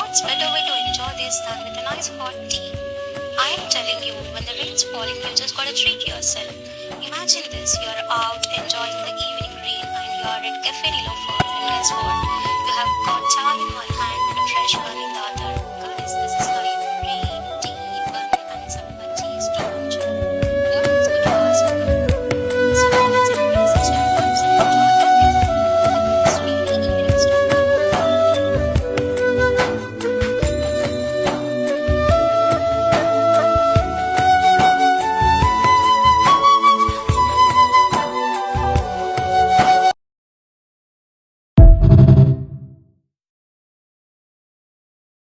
what's better way to enjoy this than with a nice hot tea? I am telling you, when the rain's falling, you just gotta treat yourself. Imagine this, you're out enjoying the evening rain and you're at Cafe Nilofer, and guess what? You have got chai in one hand and a fresh one in the other.